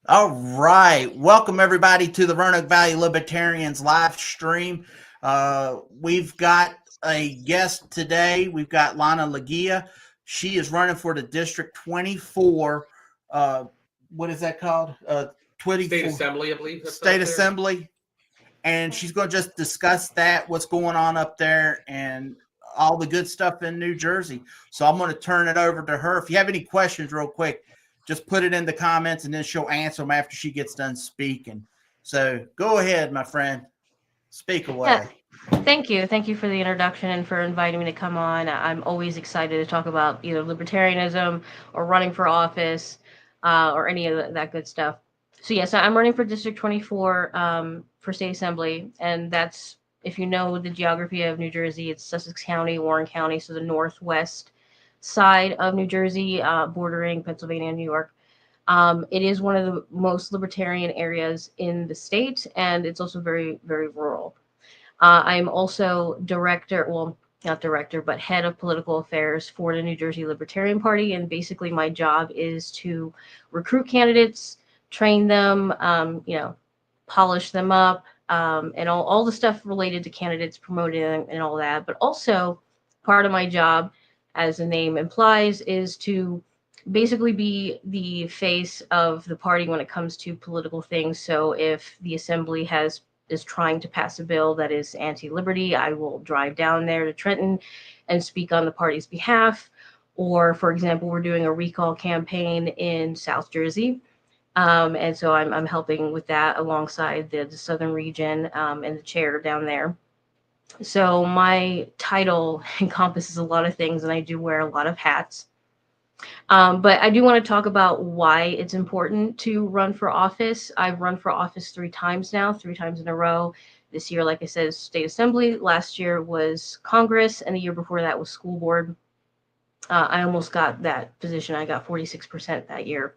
All right. Welcome, everybody, to the Roanoke Valley Libertarians live stream. We've got a guest today. We've got Lana Leguia. She is running for the District 24. Uh, what is that called? State 24 Assembly, I believe that's State up there. Assembly. And she's going to just discuss that, what's going on up there, and all the good stuff in New Jersey. So I'm going to turn it over to her. If you have any questions, real quick, just put it in the comments, and then she'll answer them after she gets done speaking. So go ahead, my friend. Speak Yeah, away. thank you. Thank you for the introduction and for inviting me to come on. I'm always excited to talk about either libertarianism or running for office or any of that good stuff. So, yes, I'm running for District 24 for state assembly. And that's, if you know the geography of New Jersey, it's Sussex County, Warren County, so the northwest side of New Jersey, bordering Pennsylvania and New York. It is one of the most libertarian areas in the state, and it's also very, very rural. I'm also director, well, not director, but head of political affairs for the New Jersey Libertarian Party. And basically, my job is to recruit candidates, train them, polish them up, and all the stuff related to candidates, promoting and all that. But also, part of my job, as the name implies, is to basically be the face of the party when it comes to political things. So if the assembly is trying to pass a bill that is anti-liberty, I will drive down there to Trenton and speak on the party's behalf. Or, for example, we're doing a recall campaign in South Jersey. And so I'm helping with that alongside the Southern region and the chair down there. So my title encompasses a lot of things, and I do wear a lot of hats. But I do want to talk about why it's important to run for office. I've run for office 3 times now, 3 times in a row. This year, like I said, is state assembly. Last year was Congress, and the year before that was school board. I almost got that position. I got 46% that year.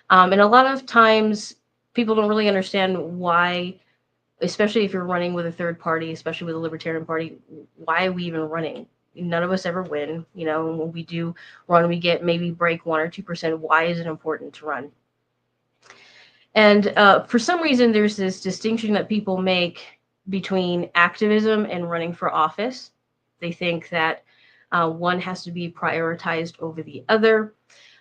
And a lot of times, people don't really understand why, especially if you're running with a third party, especially with the Libertarian Party, why are we even running? None of us ever win. When we do run, we get maybe break 1 or 2%. Why is it important to run? And for some reason, there's this distinction that people make between activism and running for office. They think that one has to be prioritized over the other,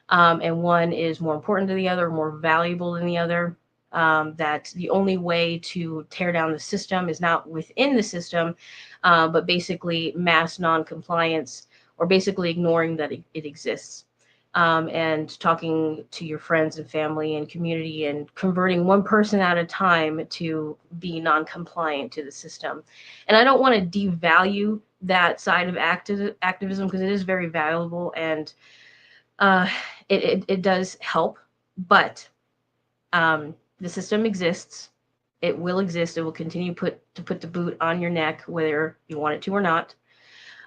and one is more important than the other, more valuable than the other. That the only way to tear down the system is not within the system, but basically mass non-compliance, or basically ignoring that it exists, and talking to your friends and family and community and converting one person at a time to be non-compliant to the system. And I don't want to devalue that side of activism, because it is very valuable, and uh, it does help, but the system exists. It will exist. It will continue to put the boot on your neck, whether you want it to or not.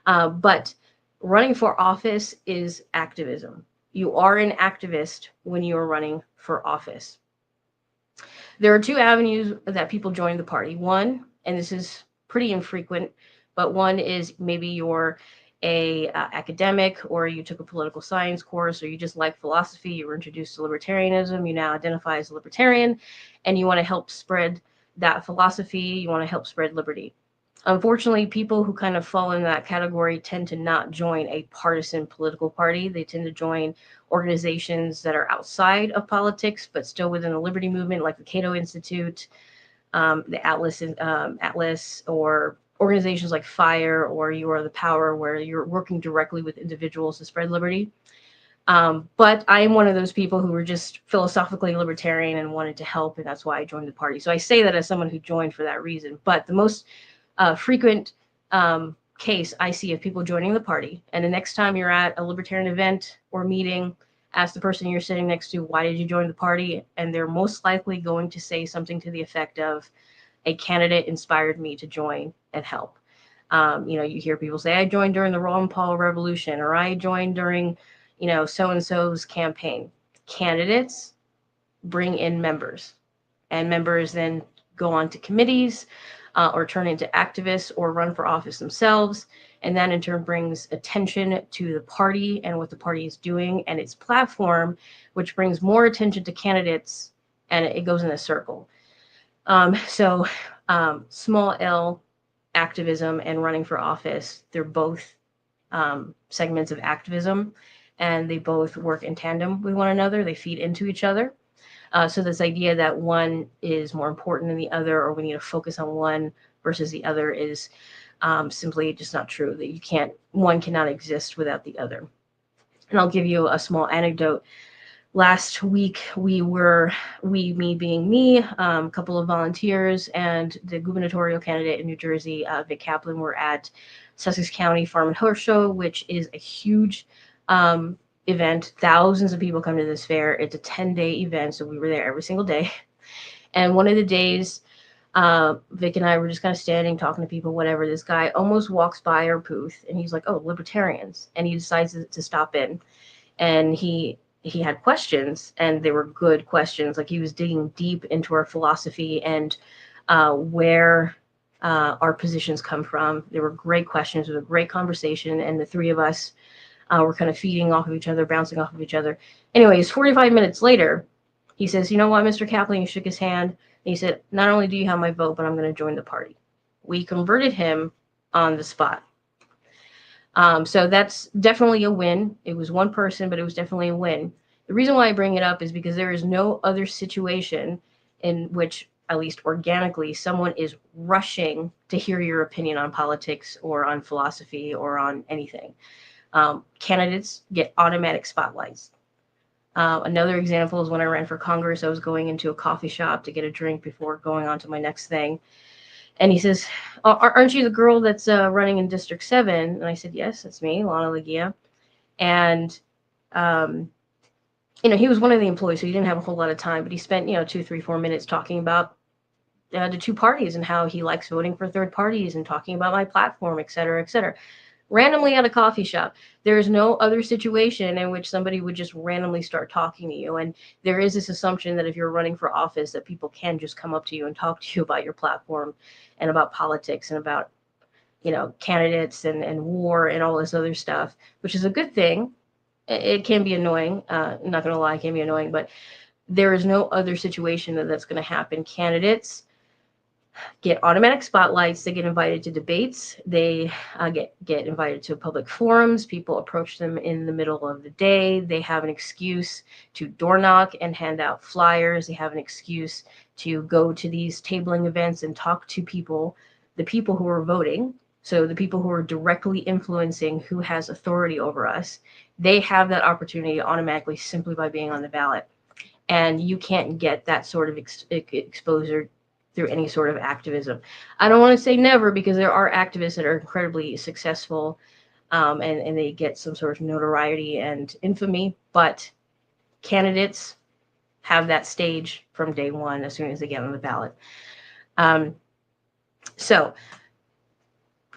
But running for office is activism. You are an activist when you are running for office. There are 2 avenues that people join the party. One, and this is pretty infrequent, but one is maybe you're a academic, or you took a political science course, or you just like philosophy, you were introduced to libertarianism, you now identify as a libertarian, and you want to help spread that philosophy, you want to help spread liberty. Unfortunately, people who kind of fall in that category tend to not join a partisan political party. They tend to join organizations that are outside of politics, but still within the liberty movement, like the Cato Institute, the Atlas, or organizations like FIRE or You Are the Power, where you're working directly with individuals to spread liberty. But I am one of those people who were just philosophically libertarian and wanted to help, and that's why I joined the party. So I say that as someone who joined for that reason. But the most frequent case I see of people joining the party, and the next time you're at a libertarian event or meeting, ask the person you're sitting next to, why did you join the party? And they're most likely going to say something to the effect of, a candidate inspired me to join and help. You hear people say, I joined during the Ron Paul Revolution, or I joined during, so-and-so's campaign. Candidates bring in members, and members then go on to committees, or turn into activists, or run for office themselves. And that in turn brings attention to the party and what the party is doing and its platform, which brings more attention to candidates and it goes in a circle. So small L activism and running for office, they're both segments of activism, and they both work in tandem with one another. They feed into each other. So this idea that one is more important than the other, or we need to focus on one versus the other, is simply just not true. That one cannot exist without the other. And I'll give you a small anecdote. Last week, me being me, a couple of volunteers, and the gubernatorial candidate in New Jersey, Vic Kaplan, were at Sussex County Farm and Horse Show, which is a huge event. Thousands of people come to this fair. It's a 10-day event, so we were there every single day. And one of the days, Vic and I were just kind of standing, talking to people, whatever. This guy almost walks by our booth, and he's like, "Oh, libertarians," and he decides to stop in, and he had questions, and they were good questions. Like, he was digging deep into our philosophy and where our positions come from. They were great questions. It was a great conversation, and the three of us were kind of feeding off of each other, bouncing off of each other. Anyways, 45 minutes later, he says, "You know what, Mr. Kaplan?" He shook his hand, and he said, "Not only do you have my vote, but I'm going to join the party." We converted him on the spot. So that's definitely a win. It was one person, but it was definitely a win. The reason why I bring it up is because there is no other situation in which, at least organically, someone is rushing to hear your opinion on politics or on philosophy or on anything. Candidates get automatic spotlights. Another example is when I ran for Congress, I was going into a coffee shop to get a drink before going on to my next thing. And he says, "Aren't you the girl that's running in District 7? And I said, "Yes, that's me, Lana Leguia." And, he was one of the employees, so he didn't have a whole lot of time, but he spent, 2, 3, 4 minutes talking about the two parties and how he likes voting for third parties and talking about my platform, et cetera, et cetera. Randomly at a coffee shop. There is no other situation in which somebody would just randomly start talking to you. And there is this assumption that if you're running for office, that people can just come up to you and talk to you about your platform and about politics and about, candidates and war and all this other stuff, which is a good thing. It can be annoying. I'm not going to lie, it can be annoying, but there is no other situation that's going to happen. Candidates get automatic spotlights. They get invited to debates. They get invited to public forums. People approach them in the middle of the day. They have an excuse to door knock and hand out flyers. They have an excuse to go to these tabling events and talk to people, the people who are voting. So the people who are directly influencing who has authority over us, they have that opportunity automatically simply by being on the ballot. And you can't get that sort of exposure through any sort of activism. I don't want to say never, because there are activists that are incredibly successful and they get some sort of notoriety and infamy, but candidates have that stage from day one as soon as they get on the ballot. So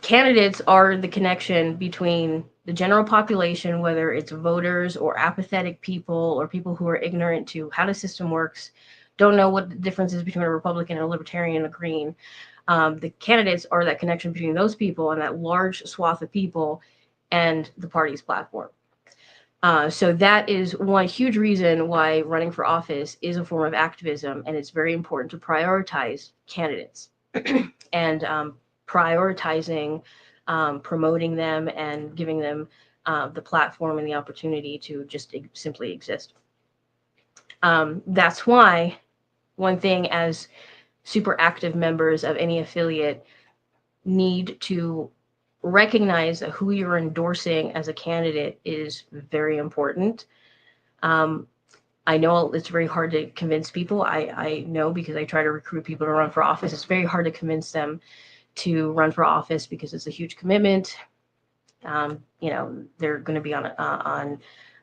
candidates are the connection between the general population, whether it's voters or apathetic people or people who are ignorant to how the system works, don't know what the difference is between a Republican, a Libertarian, and a Green. The candidates are that connection between those people and that large swath of people and the party's platform. So that is one huge reason why running for office is a form of activism, and it's very important to prioritize candidates and prioritizing, promoting them, and giving them the platform and the opportunity to just simply exist. That's why one thing as super active members of any affiliate need to recognize that who you're endorsing as a candidate is very important. I know it's very hard to convince people. I know, because I try to recruit people to run for office. It's very hard to convince them to run for office because it's a huge commitment. They're going to be on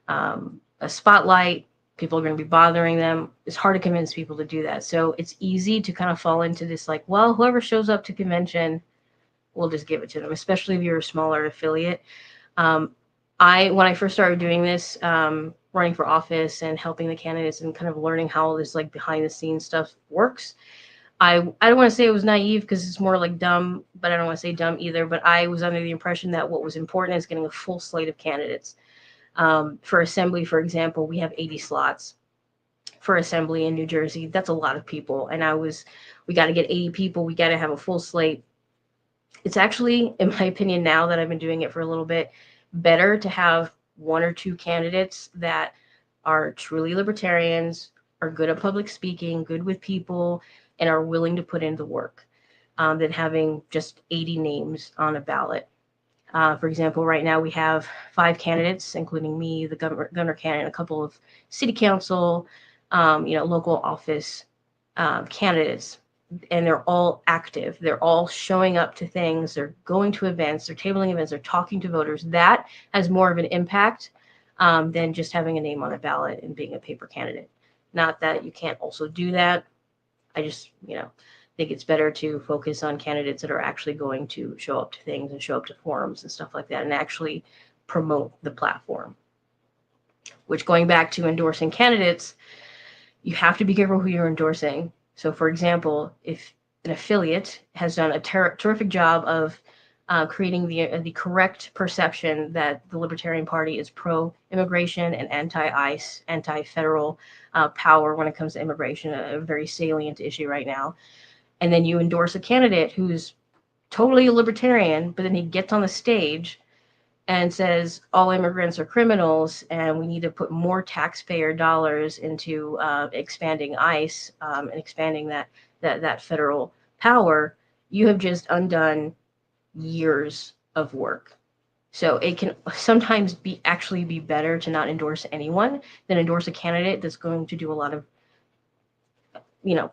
a spotlight. People are going to be bothering them. It's hard to convince people to do that. So it's easy to kind of fall into this, like, well, whoever shows up to convention, we'll just give it to them, especially if you're a smaller affiliate. When I first started doing this, running for office and helping the candidates and kind of learning how all this like behind the scenes stuff works, I don't want to say it was naive, because it's more like dumb, but I don't want to say dumb either. But I was under the impression that what was important is getting a full slate of candidates. For assembly, for example, we have 80 slots. for assembly in New Jersey. That's a lot of people. And we got to get 80 people. We got to have a full slate. It's actually, in my opinion, now that I've been doing it for a little bit, better to have one or two candidates that are truly libertarians, are good at public speaking, good with people, and are willing to put in the work, than having just 80 names on a ballot. For example, right now we have 5 candidates, including me, the governor candidate, a couple of city council, local office candidates, and they're all active. They're all showing up to things. They're going to events. They're tabling events. They're talking to voters. That has more of an impact than just having a name on a ballot and being a paper candidate. Not that you can't also do that. I just, think it's better to focus on candidates that are actually going to show up to things and show up to forums and stuff like that and actually promote the platform. Which, going back to endorsing candidates, you have to be careful who you're endorsing. So, for example, if an affiliate has done a terrific job of creating the correct perception that the Libertarian Party is pro-immigration and anti-ICE, anti-federal power when it comes to immigration, a very salient issue right now, and then you endorse a candidate who's totally a libertarian, but then he gets on the stage and says all immigrants are criminals and we need to put more taxpayer dollars into expanding ICE and expanding that federal power, you have just undone years of work. So it can sometimes actually be better to not endorse anyone than endorse a candidate that's going to do a lot of,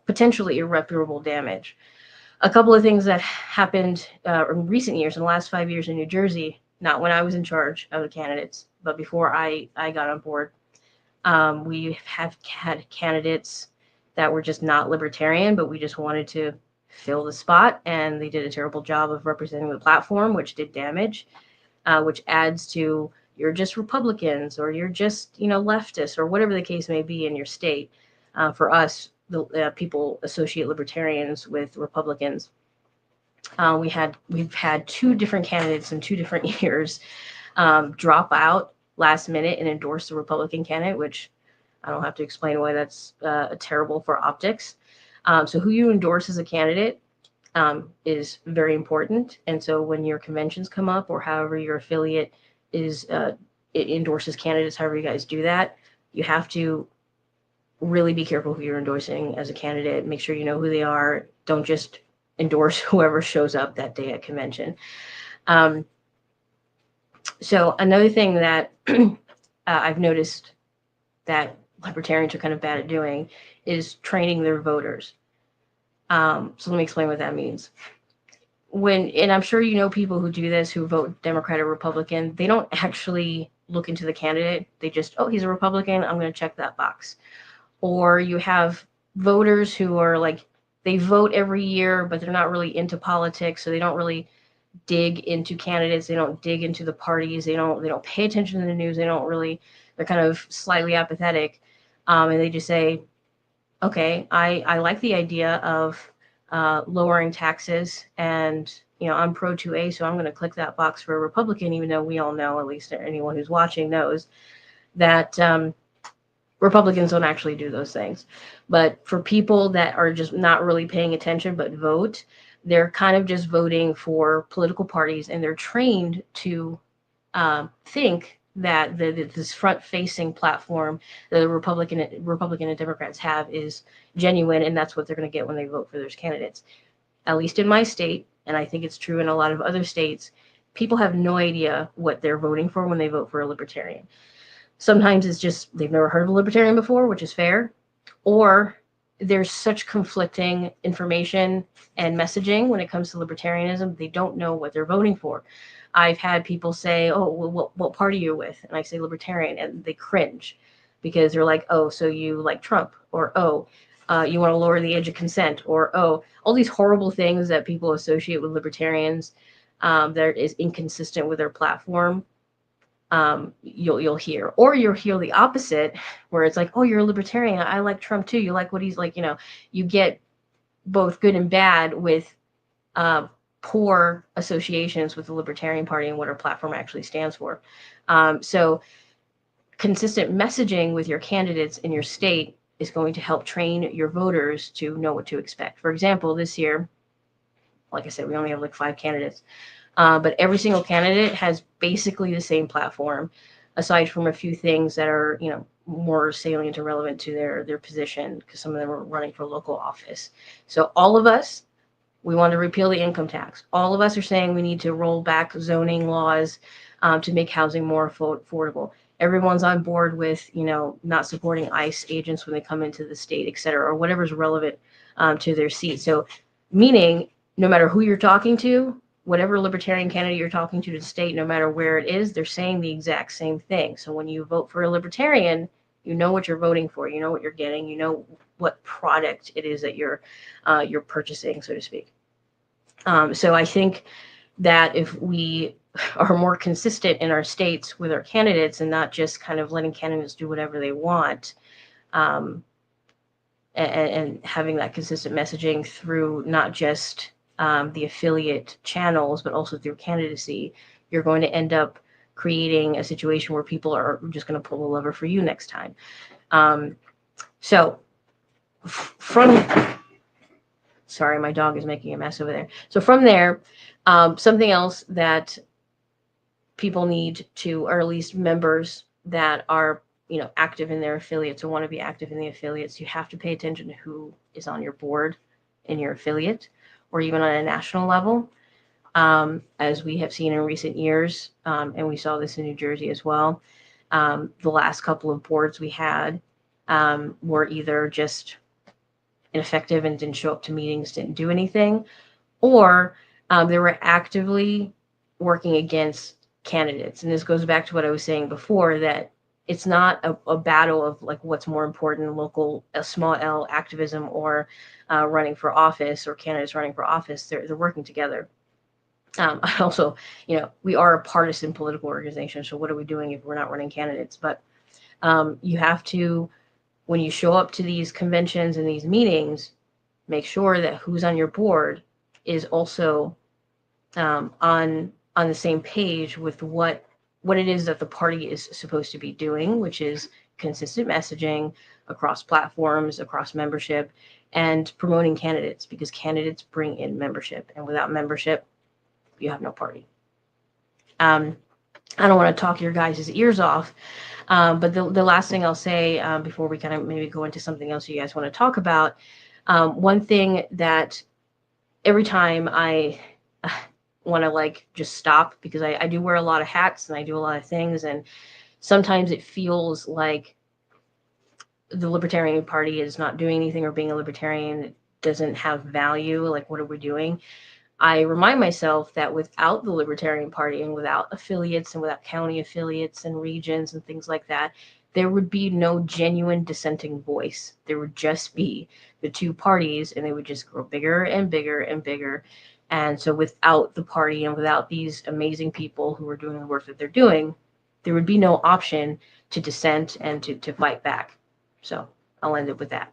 potentially irreparable damage. A couple of things that happened in recent years, in the last 5 years in New Jersey, not when I was in charge of the candidates, but before I got on board, we have had candidates that were just not libertarian, but we just wanted to fill the spot, and they did a terrible job of representing the platform, which did damage, which adds to you're just Republicans or you're just, leftists or whatever the case may be in your state. For us, the people associate libertarians with Republicans. We've had 2 different candidates in 2 different years drop out last minute and endorse the Republican candidate, which I don't have to explain why that's terrible for optics. So who you endorse as a candidate is very important. And so when your conventions come up or however your affiliate is it endorses candidates, however you guys do that, you have to really be careful who you're endorsing as a candidate. Make sure you know who they are. Don't just endorse whoever shows up that day at convention. So another thing that I've noticed that libertarians are kind of bad at doing is training their voters. So let me explain what that means. And I'm sure people who do this, who vote Democrat or Republican, they don't actually look into the candidate. They just, he's a Republican, I'm going to check that box. Or you have voters who are like, they vote every year, but they're not really into politics, so they don't really dig into candidates. They don't dig into the parties. They don't pay attention to the news. They're kind of slightly apathetic, and they just say, okay, I like the idea of lowering taxes, and I'm pro 2A, so I'm going to click that box for a Republican, even though we all know, at least anyone who's watching knows, that Republicans don't actually do those things. But for people that are just not really paying attention but vote, they're kind of just voting for political parties, and they're trained to think that this front-facing platform that the Republican and Democrats have is genuine, and that's what they're going to get when they vote for those candidates. At least in my state, and I think it's true in a lot of other states, people have no idea what they're voting for when they vote for a libertarian. Sometimes it's just they've never heard of a libertarian before, which is fair, or there's such conflicting information and messaging when it comes to libertarianism, they don't know what they're voting for. I've had people say, well, what party are you with? And I say libertarian, and they cringe because they're like, oh, so you like Trump, or you want to lower the age of consent, or all these horrible things that people associate with libertarians that is inconsistent with their platform. You'll hear, or you'll hear the opposite, where it's like, oh, you're a libertarian, I like Trump too, you like what he's like. You get both good and bad with poor associations with the Libertarian Party and what our platform actually stands for. So consistent messaging with your candidates in your state is going to help train your voters to know what to expect. For example, this year, like I said, we only have like 5 candidates, but every single candidate has basically the same platform, aside from a few things that are, more salient or relevant to their position, because some of them are running for local office. So all of us, we want to repeal the income tax. All of us are saying we need to roll back zoning laws to make housing more affordable. Everyone's on board with, not supporting ICE agents when they come into the state, et cetera, or whatever's relevant to their seat. So meaning no matter who you're talking to, whatever libertarian candidate you're talking to the state, no matter where it is, they're saying the exact same thing. So when you vote for a libertarian, you know what you're voting for, you know what you're getting, you know what product it is that you're purchasing, so to speak. So I think that if we are more consistent in our states with our candidates and not just kind of letting candidates do whatever they want, and having that consistent messaging through not just the affiliate channels, but also through candidacy, you're going to end up creating a situation where people are just going to pull the lever for you next time. Sorry, my dog is making a mess over there. So from there, something else that people need to, or at least members that are, active in their affiliates or want to be active in the affiliates, you have to pay attention to who is on your board in your affiliate, or even on a national level. As we have seen in recent years, and we saw this in New Jersey as well. The last couple of boards we had were either just ineffective and didn't show up to meetings, didn't do anything, or they were actively working against candidates. And this goes back to what I was saying before, that it's not a battle of like what's more important, local, a small L activism, or running for office, or candidates running for office. They're working together. Also, we are a partisan political organization. So what are we doing if we're not running candidates? But you have to, when you show up to these conventions and these meetings, make sure that who's on your board is also on the same page with what it is that the party is supposed to be doing, which is consistent messaging across platforms, across membership, and promoting candidates, because candidates bring in membership, and without membership, you have no party. I don't want to talk your guys' ears off, but the last thing I'll say before we kind of maybe go into something else you guys want to talk about, one thing that every time I want to just stop, because I do wear a lot of hats and I do a lot of things, and sometimes it feels like the Libertarian Party is not doing anything, or being a libertarian doesn't have value. Like, what are we doing? I remind myself that without the Libertarian Party, and without affiliates, and without county affiliates and regions and things like that, there would be no genuine dissenting voice. There would just be the two parties, and they would just grow bigger and bigger and bigger. And so without the party, and without these amazing people who are doing the work that they're doing, there would be no option to dissent and to fight back. So I'll end it with that.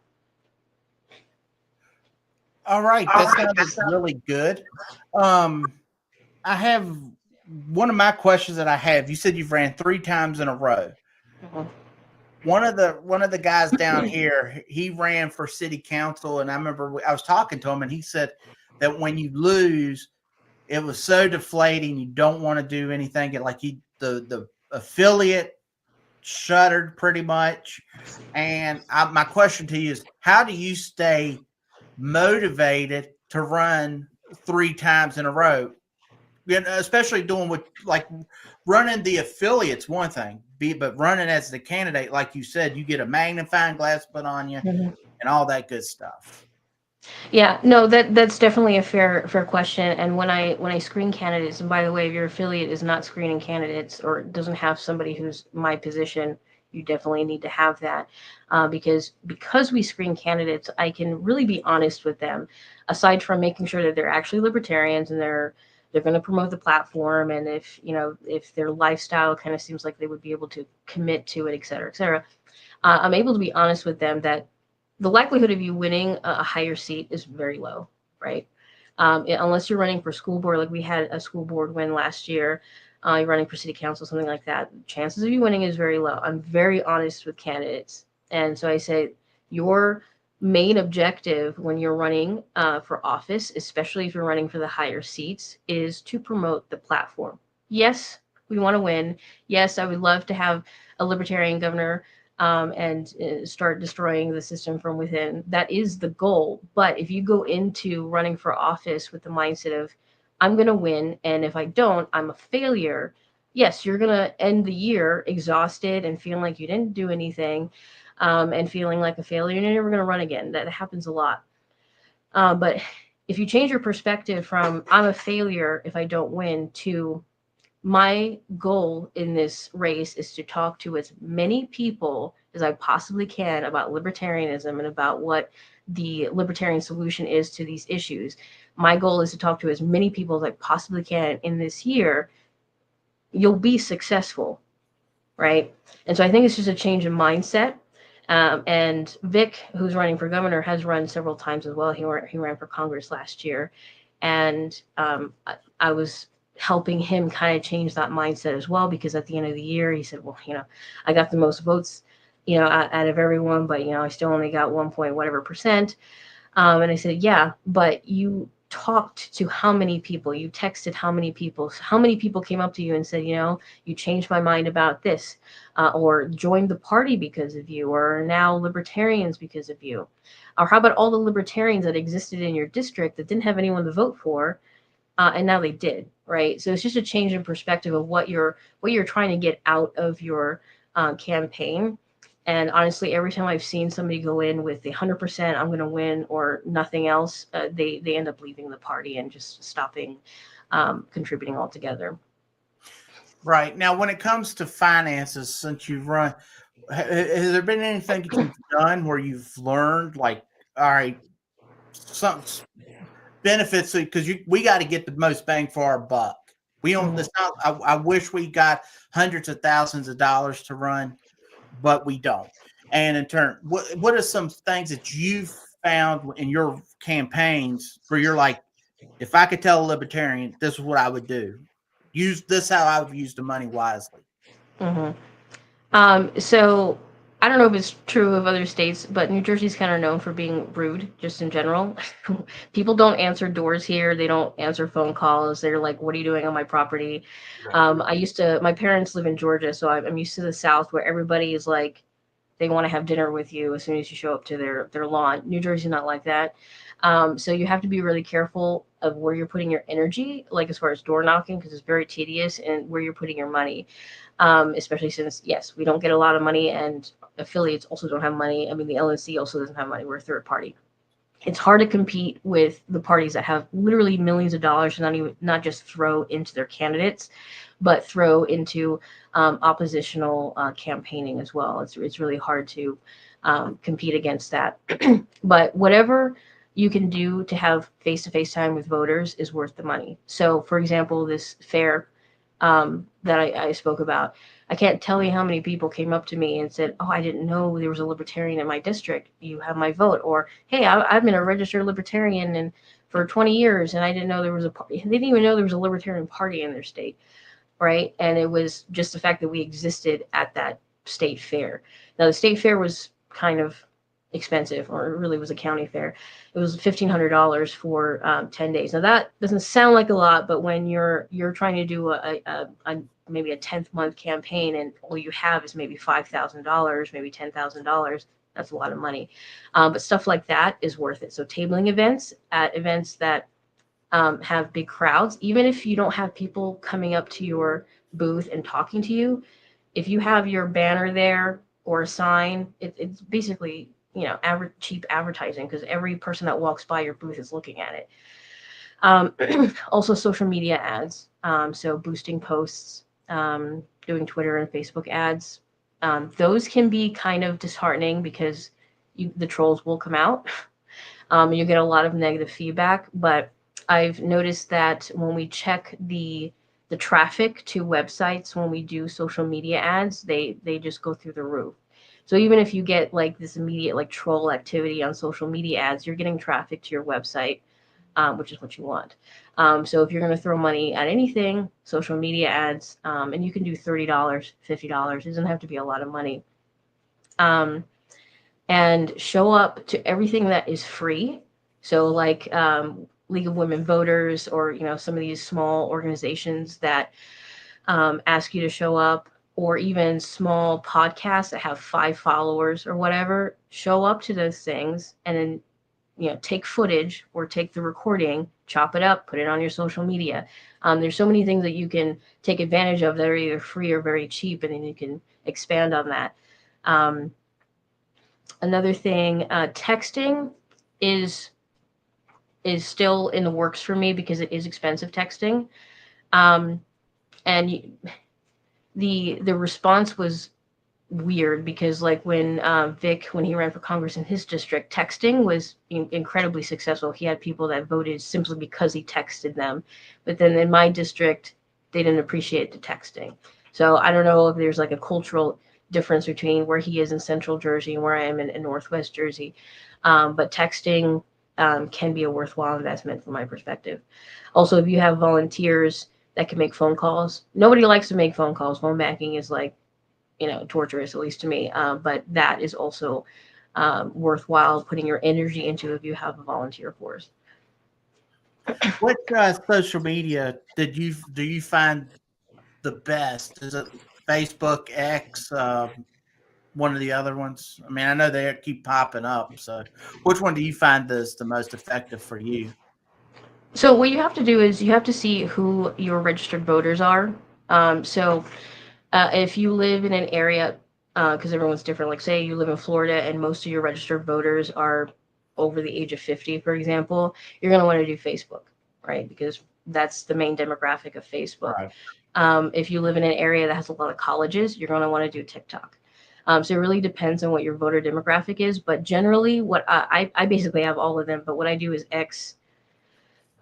All right, that sounds really good. I have one of my questions that I have. You said you've ran 3 times in a row. Mm-hmm. One of the guys down here, he ran for city council, and I remember I was talking to him, and he said that when you lose, it was so deflating. You don't want to do anything. Like the affiliate shuttered pretty much. And my question to you is, how do you stay motivated to run 3 times in a row? Especially doing what, like, running the affiliates, one thing, but running as the candidate, like you said, you get a magnifying glass put on you, Mm-hmm. and all that good stuff. Yeah, no, that's definitely a fair question. And when I screen candidates, and by the way, if your affiliate is not screening candidates, or doesn't have somebody who's my position, you definitely need to have that, because we screen candidates, I can really be honest with them. Aside from making sure that they're actually libertarians, and they're going to promote the platform, and if their lifestyle kind of seems like they would be able to commit to it, et cetera, I'm able to be honest with them that the likelihood of you winning a higher seat is very low, right? Unless you're running for school board, like we had a school board win last year, you're running for city council, something like that. Chances of you winning is very low. I'm very honest with candidates. And so I say, Your main objective when you're running for office, especially if you're running for the higher seats, is to promote the platform. Yes, we want to win. Yes, I would love to have a libertarian governor and start destroying the system from within. That is the goal. But if you go into running for office with the mindset of, I'm going to win, and if I don't, I'm a failure, yes, you're going to end the year exhausted and feeling like you didn't do anything, and feeling like a failure, and you're never going to run again. That happens a lot. But if you change your perspective from, I'm a failure if I don't win, to, my goal in this race is to talk to as many people as I possibly can about libertarianism and about what the libertarian solution is to these issues. My goal is to talk to as many people as I possibly can in this year. You'll be successful, right? And so I think it's just a change in mindset. And Vic, who's running for governor, has run several times as well. He ran for Congress last year. And I was helping him kind of change that mindset as well, because at the end of the year, he said, well, I got the most votes, out of everyone, but, I still only got 1 point whatever percent. And I said, yeah, but you talked to how many people, you texted how many people came up to you and said, you changed my mind about this, or joined the party because of you, or now libertarians because of you. Or how about all the libertarians that existed in your district that didn't have anyone to vote for, and now they did, right? So it's just a change in perspective of what you're trying to get out of your campaign. And honestly, every time I've seen somebody go in with the 100% I'm going to win or nothing else, they end up leaving the party and just stopping contributing altogether. Right. Now, when it comes to finances, since you've run, has there been anything that you've done where you've learned, like, all right, some benefits, because we got to get the most bang for our buck. We don't. Mhm. It's not. I wish we got hundreds of thousands of dollars to run, but we don't. And in turn, what are some things that you've found in your campaigns where you're like, if I could tell a libertarian, this is what I would do. Use this how I would use the money wisely. Mhm. So I don't know if it's true of other states, but New Jersey's kind of known for being rude, just in general. People don't answer doors here. They don't answer phone calls. They're like, "What are you doing on my property?" My parents live in Georgia, so I'm used to the South, where everybody is like, they want to have dinner with you as soon as you show up to their lawn. New Jersey's not like that. So you have to be really careful of where you're putting your energy, like as far as door knocking, because it's very tedious, and where you're putting your money. Especially since, yes, we don't get a lot of money, and affiliates also don't have money. I mean, the LNC also doesn't have money. We're a third party. It's hard to compete with the parties that have literally millions of dollars to not just throw into their candidates, but throw into oppositional campaigning as well. It's really hard to compete against that. But whatever you can do to have face-to-face time with voters is worth the money. So, for example, this fair that I spoke about, I can't tell you how many people came up to me and said, "Oh, I didn't know there was a libertarian in my district. You have my vote." Or, "Hey, I've been a registered libertarian and for 20 years, and I didn't know there was they didn't even know there was a libertarian party in their state." Right? And it was just the fact that we existed at that state fair. Now, the state fair was kind of expensive, or it really was a county fair. It was $1,500 for 10 days. Now, that doesn't sound like a lot, but when you're trying to do a maybe a 10th month campaign, and all you have is maybe $5,000, maybe $10,000, that's a lot of money. But stuff like that is worth it. So tabling events at events that have big crowds, even if you don't have people coming up to your booth and talking to you, if you have your banner there or a sign, it's basically, cheap advertising, because every person that walks by your booth is looking at it. Also, social media ads, so boosting posts, doing Twitter and Facebook ads. Those can be kind of disheartening, because the trolls will come out. You get a lot of negative feedback, but I've noticed that when we check the traffic to websites when we do social media ads, they just go through the roof. So even if you get like this immediate like troll activity on social media ads, you're getting traffic to your website, which is what you want. So if you're going to throw money at anything, social media ads, and you can do $30, $50, it doesn't have to be a lot of money. and show up to everything that is free. So like League of Women Voters, or some of these small organizations that ask you to show up, or even small podcasts that have 5 followers or whatever. Show up to those things and then take footage or take the recording, chop it up, put it on your social media. There's so many things that you can take advantage of that are either free or very cheap, and then you can expand on that. Another thing, texting is still in the works for me because it is expensive, texting. And the response was weird, because like when Vic, when he ran for Congress in his district, texting was incredibly successful. He had people that voted simply because he texted them. But then in my district, they didn't appreciate the texting. So I don't know if there's like a cultural difference between where he is in Central Jersey and where I am in Northwest Jersey. But texting can be a worthwhile investment from my perspective. Also, if you have volunteers that can make phone calls, nobody likes to make phone calls. Phone banking is like, torturous, at least to me. But that is also worthwhile putting your energy into if you have a volunteer force. What social media do you find the best? Is it Facebook, X, one of the other ones? I mean, I know they keep popping up. So, which one do you find is the most effective for you? So what you have to do is you have to see who your registered voters are. So if you live in an area, because everyone's different, like say you live in Florida and most of your registered voters are over the age of 50, for example, you're going to want to do Facebook, right? Because that's the main demographic of Facebook. Right. If you live in an area that has a lot of colleges, you're going to want to do TikTok. So it really depends on what your voter demographic is. But generally, what I basically have all of them. But what I do is X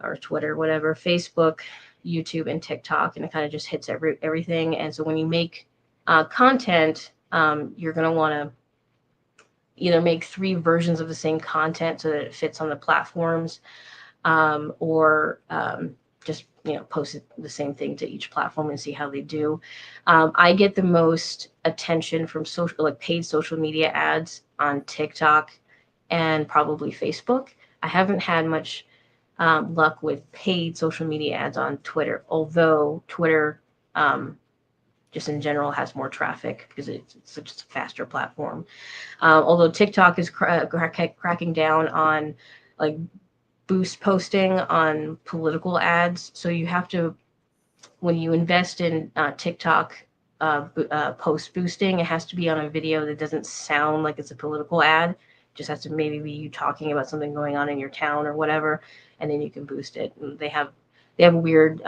or Twitter, whatever, Facebook, YouTube, and TikTok, and it kind of just hits everything. And so when you make content, you're going to want to either make 3 versions of the same content so that it fits on the platforms, or just post the same thing to each platform and see how they do. I get the most attention from paid social media ads on TikTok and probably Facebook. I haven't had much luck with paid social media ads on Twitter, although Twitter just in general has more traffic because it's such a faster platform. Although TikTok is cracking down on like boost posting on political ads. So you have to, when you invest in TikTok post boosting, it has to be on a video that doesn't sound like it's a political ad. It just has to maybe be you talking about something going on in your town or whatever, and then you can boost it. And they have weird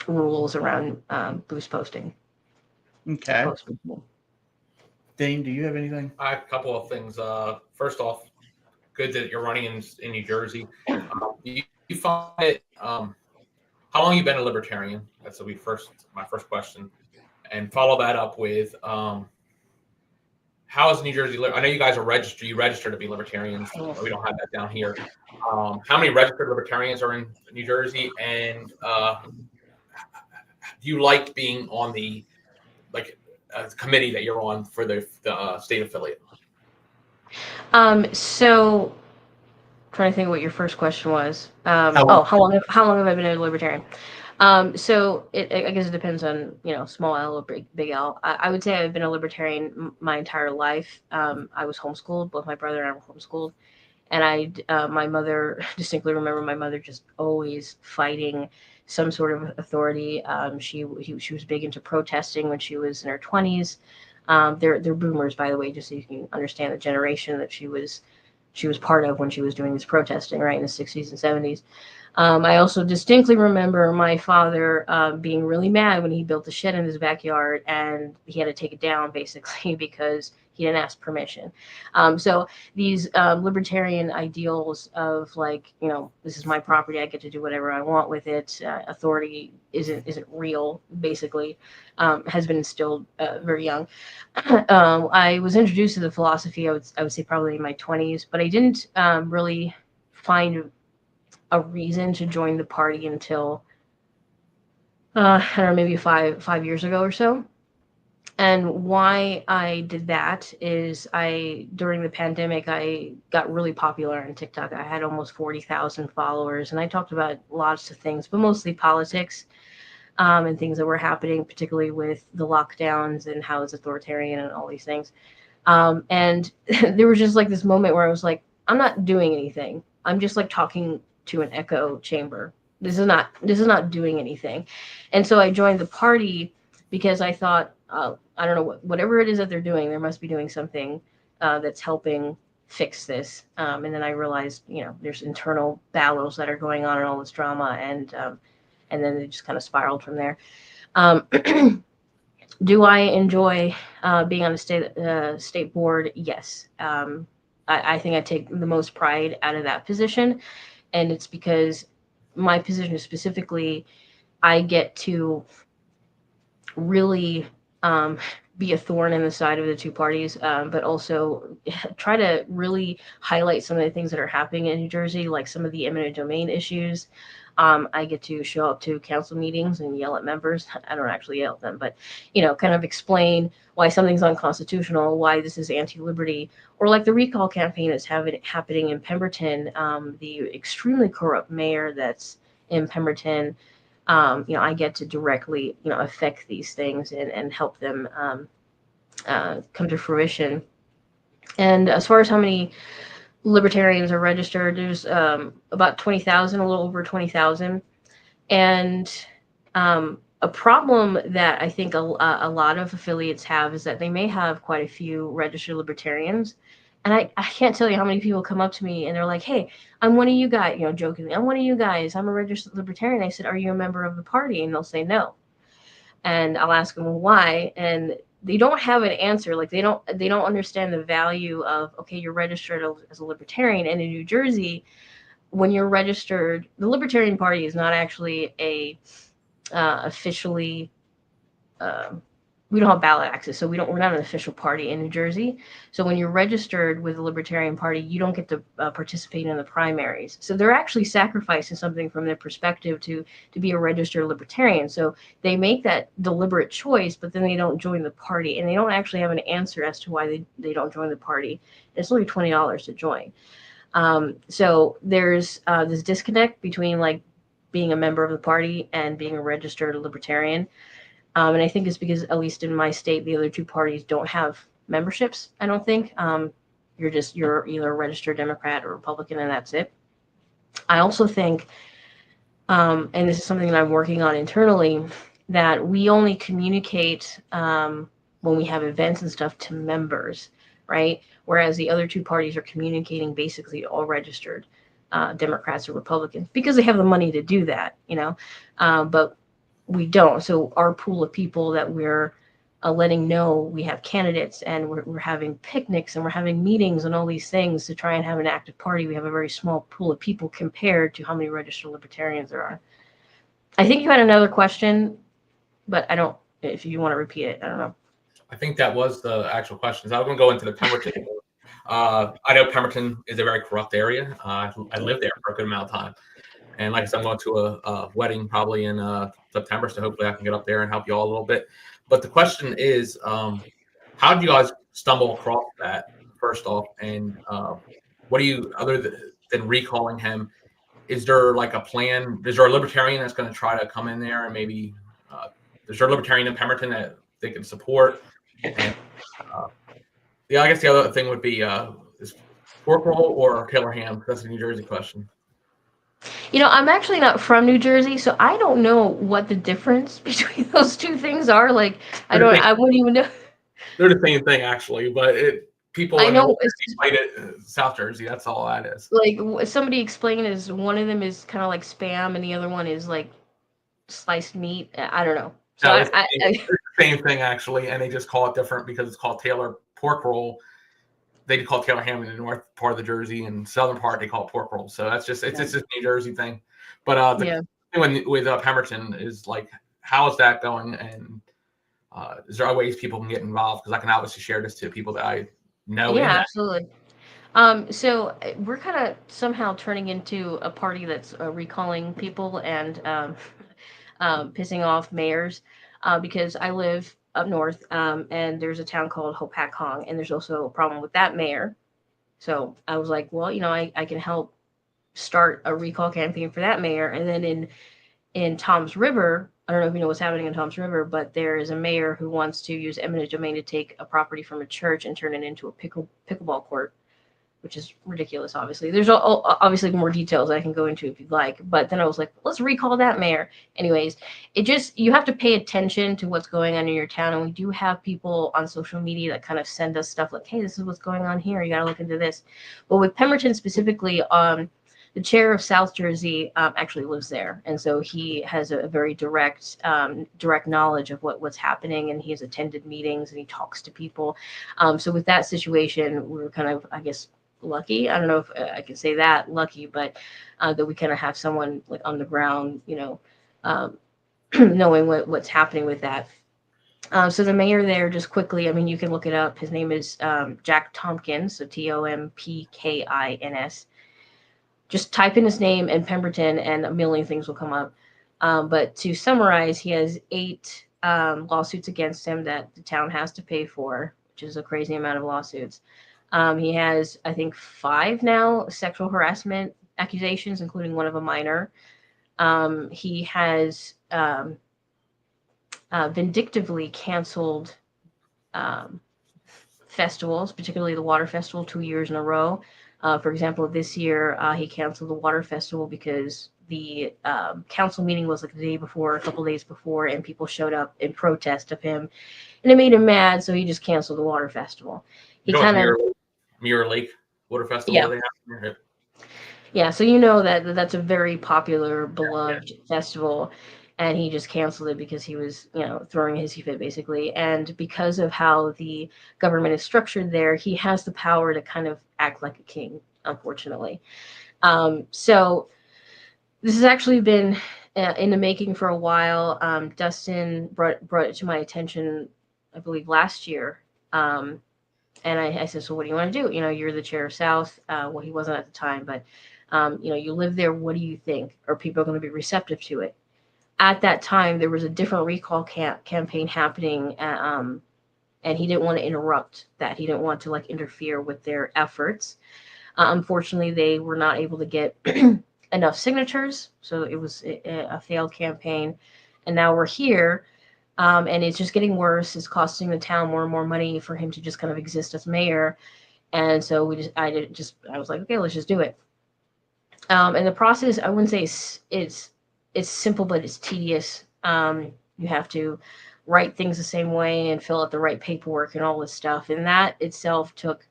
rules around boost posting. Okay. Dean, do you have anything? I have a couple of things. First off, good that you're running in New Jersey. You find it. How long have you been a libertarian? That's my first question, and follow that up with how is New Jersey? I know you guys are registered. You register to be libertarians. We don't have that down here. How many registered libertarians are in New Jersey? And do you like being on the committee that you're on for the state affiliate? So trying to think what your first question was. How long have I been a libertarian? So I guess it depends on, small L or big L. I would say I've been a libertarian my entire life. I was homeschooled. Both my brother and I were homeschooled. And my mother, distinctly remember my mother just always fighting some sort of authority. She was big into protesting when she was in her 20s. They're boomers, by the way, just so you can understand the generation that she was part of when she was doing this protesting, right, in the 60s and 70s. I also distinctly remember my father being really mad when he built a shed in his backyard and he had to take it down basically because he didn't ask permission. So these libertarian ideals of this is my property, I get to do whatever I want with it. Authority isn't real, basically, has been instilled very young. I was introduced to the philosophy, I would say probably in my 20s, but I didn't really find a reason to join the party until I don't know, maybe five years ago or so. And why I did that is during the pandemic, I got really popular on TikTok. I had almost 40,000 followers, and I talked about lots of things, but mostly politics, and things that were happening, particularly with the lockdowns and how it's authoritarian and all these things. And there was just like this moment where I was like, I'm not doing anything. I'm just like talking to an echo chamber. This is not doing anything. And so I joined the party because I thought, I don't know, whatever it is that they're doing, there must be doing something that's helping fix this. And then I realized, there's internal battles that are going on and all this drama, and then it just kind of spiraled from there. Um, do I enjoy being on the state board? Yes. I think I take the most pride out of that position, and it's because my position specifically, I get to really be a thorn in the side of the two parties, but also try to really highlight some of the things that are happening in New Jersey, like some of the eminent domain issues. I get to show up to council meetings and yell at members. I don't actually yell at them, but kind of explain why something's unconstitutional, why this is anti-liberty, or like the recall campaign that's happening in Pemberton, the extremely corrupt mayor that's in Pemberton. I get to directly, affect these things and help them come to fruition. And as far as how many libertarians are registered, there's about 20,000, a little over 20,000. And a problem that I think a lot of affiliates have is that they may have quite a few registered libertarians. And I can't tell you how many people come up to me and they're like, hey, I'm one of you guys, jokingly, I'm one of you guys. I'm a registered libertarian. I said, are you a member of the party? And they'll say no. And I'll ask them, well, why? And they don't have an answer. Like they don't understand the value of, okay, you're registered as a libertarian. And in New Jersey, when you're registered, the Libertarian Party is not actually a officially, we don't have ballot access, so we're not an official party in New Jersey. So when you're registered with the Libertarian Party, you don't get to participate in the primaries. So they're actually sacrificing something from their perspective to be a registered libertarian. So they make that deliberate choice, but then they don't join the party, and they don't actually have an answer as to why they don't join the party. It's only $20 to join. So there's this disconnect between like being a member of the party and being a registered libertarian. And I think it's because, at least in my state, the other two parties don't have memberships, I don't think. You're either a registered Democrat or Republican, and that's it. I also think, and this is something that I'm working on internally, that we only communicate when we have events and stuff to members, right? Whereas the other two parties are communicating basically all registered Democrats or Republicans because they have the money to do that, but we don't. So our pool of people that we're letting know we have candidates, and we're having picnics and we're having meetings and all these things to try and have an active party. We have a very small pool of people compared to how many registered libertarians there are. I think you had another question, but I don't, if you want to repeat it, I don't know. I think that was the actual questions. I was going to go into the Pemberton. I know Pemberton is a very corrupt area. I lived there for a good amount of time. And like I said, I'm going to a wedding probably in September, so hopefully I can get up there and help you all a little bit. But the question is, how did you guys stumble across that, first off? And what do you, other than recalling him, is there like a plan? Is there a libertarian that's going to try to come in there and maybe, is there a libertarian in Pemberton that they can support? And yeah, I guess the other thing would be, is pork roll or Taylor ham? That's a New Jersey question. I'm actually not from New Jersey, so I don't know what the difference between those two things are. Like, I wouldn't even know. They're the same thing, actually, but people I know explain it South Jersey. That's all that is. Like somebody explained is one of them is kind of like Spam, and the other one is like sliced meat. I don't know. So no, it's the same thing, actually, and they just call it different because it's called Taylor pork roll. They call it Taylor ham in the north part of the Jersey, and southern part they call it pork roll. So that's just it's just a New Jersey thing. But the thing with Pemberton is like, how is that going? And is there ways people can get involved? Because I can obviously share this to people that I know. Yeah, absolutely. So we're kind of somehow turning into a party that's recalling people and pissing off mayors, because I live up north, and there's a town called Hopatcong, and there's also a problem with that mayor. So I was like, well, I can help start a recall campaign for that mayor. And then in Tom's River, I don't know if you know what's happening in Tom's River, but there is a mayor who wants to use eminent domain to take a property from a church and turn it into a pickleball court, which is ridiculous, obviously. There's obviously more details I can go into if you'd like. But then I was like, let's recall that mayor. Anyways, you have to pay attention to what's going on in your town. And we do have people on social media that kind of send us stuff like, hey, this is what's going on here. You got to look into this. But with Pemberton specifically, the chair of South Jersey actually lives there. And so he has a very direct knowledge of what's happening. And he has attended meetings and he talks to people. So with that situation, we were kind of, I guess, lucky. I don't know if I can say that lucky, but that we kind of have someone like on the ground, knowing what's happening with that. So the mayor there, just quickly, I mean, you can look it up. His name is Jack Tompkins, so Tompkins. Just type in his name and Pemberton, and a million things will come up. But to summarize, he has 8 lawsuits against him that the town has to pay for, which is a crazy amount of lawsuits. He has, I think, 5 now sexual harassment accusations, including one of a minor. He has vindictively canceled festivals, particularly the Water Festival, 2 years in a row. For example, this year, he canceled the Water Festival because the council meeting was like the day before, a couple days before, and people showed up in protest of him. And it made him mad, so he just canceled the Water Festival. He kind of Mirror Lake Water Festival. Yeah. They have. Yeah, so that's a very popular, beloved festival, and he just canceled it because he was, throwing a hissy fit, basically. And because of how the government is structured there, he has the power to kind of act like a king, unfortunately. So this has actually been in the making for a while. Dustin brought it to my attention, I believe, last year. And I said, so what do you want to do? You're the chair of South. Well, he wasn't at the time, but, you live there. What do you think? Are people going to be receptive to it? At that time, there was a different recall campaign happening, and he didn't want to interrupt that. He didn't want to interfere with their efforts. Unfortunately, they were not able to get enough signatures, so it was a failed campaign. And now we're here. And it's just getting worse. It's costing the town more and more money for him to just kind of exist as mayor. And so I was like, okay, let's just do it. And the process, I wouldn't say it's simple, but it's tedious. You have to write things the same way and fill out the right paperwork and all this stuff. And that itself took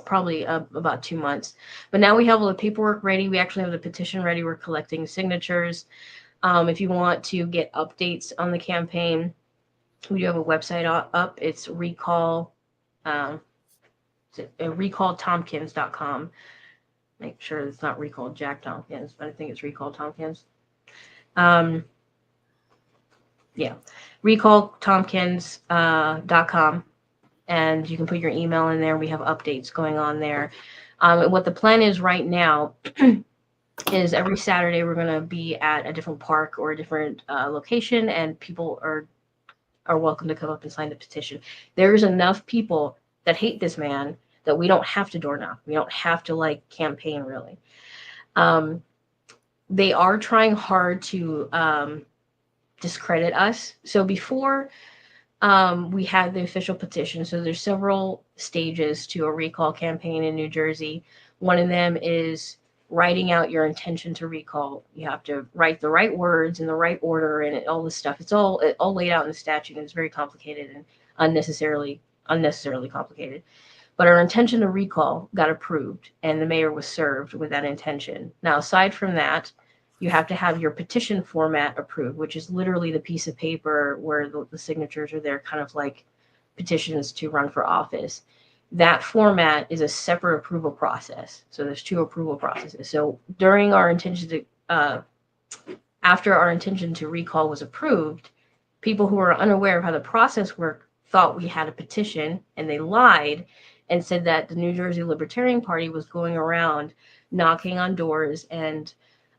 probably about 2 months. But now we have all the paperwork ready. We actually have the petition ready. We're collecting signatures. If you want to get updates on the campaign, we do have a website up. It's recalltompkins.com. Make sure it's not Recall Jack Tompkins, but I think it's Recall Tompkins. recalltompkins.com. And you can put your email in there. We have updates going on there. And what the plan is right now is every Saturday we're going to be at a different park or a different location, and people are welcome to come up and sign the petition. There's enough people that hate this man that we don't have to door knock. We don't have to campaign, really. They are trying hard to discredit us. So before we had the official petition, so there's several stages to a recall campaign in New Jersey. One of them is writing out your intention to recall. You have to write the right words in the right order and all this stuff. It's all laid out in the statute, and it's very complicated and unnecessarily complicated. But our intention to recall got approved, and the mayor was served with that intention. Now, aside from that, you have to have your petition format approved, which is literally the piece of paper where the signatures are there, kind of like petitions to run for office. That format is a separate approval process. So there's 2 approval processes. So during our intention to, after our intention to recall was approved, people who were unaware of how the process worked thought we had a petition, and they lied and said that the New Jersey Libertarian Party was going around knocking on doors and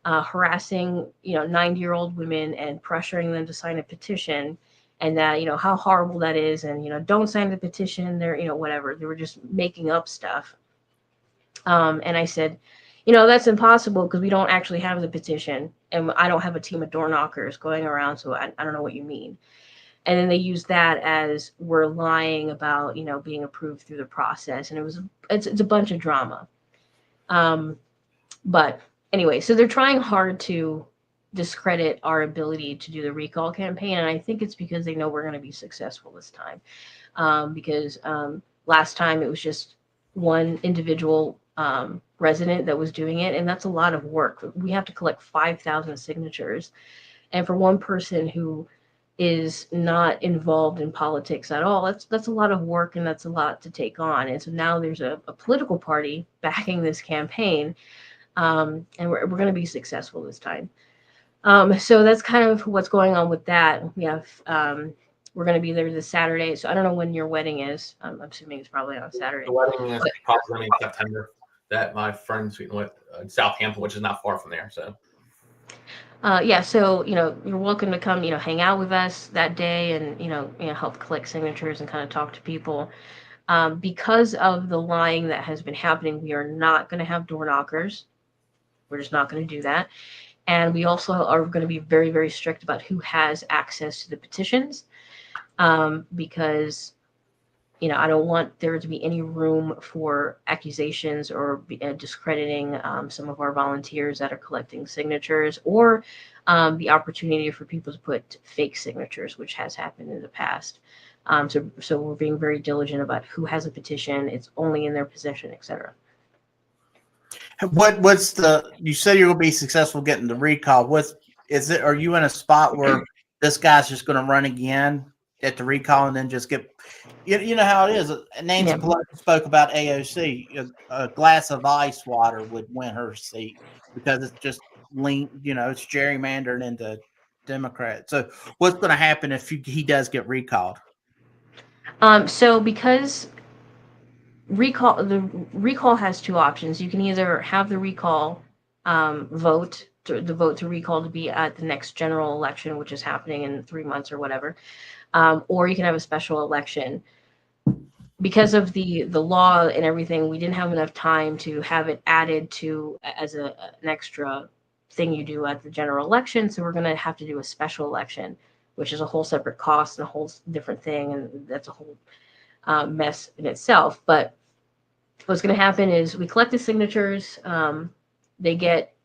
harassing 90-year-old women and pressuring them to sign a petition. and that, how horrible that is. And, don't sign the petition. They're, whatever. They were just making up stuff. And I said, that's impossible because we don't actually have the petition, and I don't have a team of door knockers going around. So I don't know what you mean. And then they used that as we're lying about, being approved through the process. And it's a bunch of drama. But anyway, so they're trying hard to discredit our ability to do the recall campaign. And I think it's because they know we're going to be successful this time. Because last time it was just one individual resident that was doing it. And that's a lot of work. We have to collect 5,000 signatures. And for one person who is not involved in politics at all, that's a lot of work, and that's a lot to take on. And so now there's a political party backing this campaign, and we're going to be successful this time. So that's kind of what's going on with that. We have we're going to be there this Saturday. So I don't know when your wedding is. I'm assuming it's probably on Saturday. The wedding is probably in September. That my friends went in Southampton, which is not far from there. So. Yeah, so you're welcome to come, hang out with us that day, and help collect signatures and kind of talk to people. Because of the lying that has been happening, we are not going to have door knockers. We're just not going to do that. And we also are going to be very, very strict about who has access to the petitions, because I don't want there to be any room for accusations or discrediting some of our volunteers that are collecting signatures, or the opportunity for people to put fake signatures, which has happened in the past. So we're being very diligent about who has a petition, it's only in their possession, etc. You said you're going to be successful getting the recall. Are you in a spot where this guy's just going to run again at the recall and then just get, you know how it is. Nancy Pelosi spoke about AOC. A glass of ice water would win her seat because it's just it's gerrymandered into Democrat. So what's going to happen if he does get recalled? So because the recall has two options. You can either have the recall vote to recall to be at the next general election, which is happening in 3 months or whatever, or you can have a special election. Because of the law and everything, we didn't have enough time to have it added to as an extra thing you do at the general election. So we're going to have to do a special election, which is a whole separate cost and a whole different thing, and that's a whole mess in itself. But what's going to happen is we collect the signatures. They get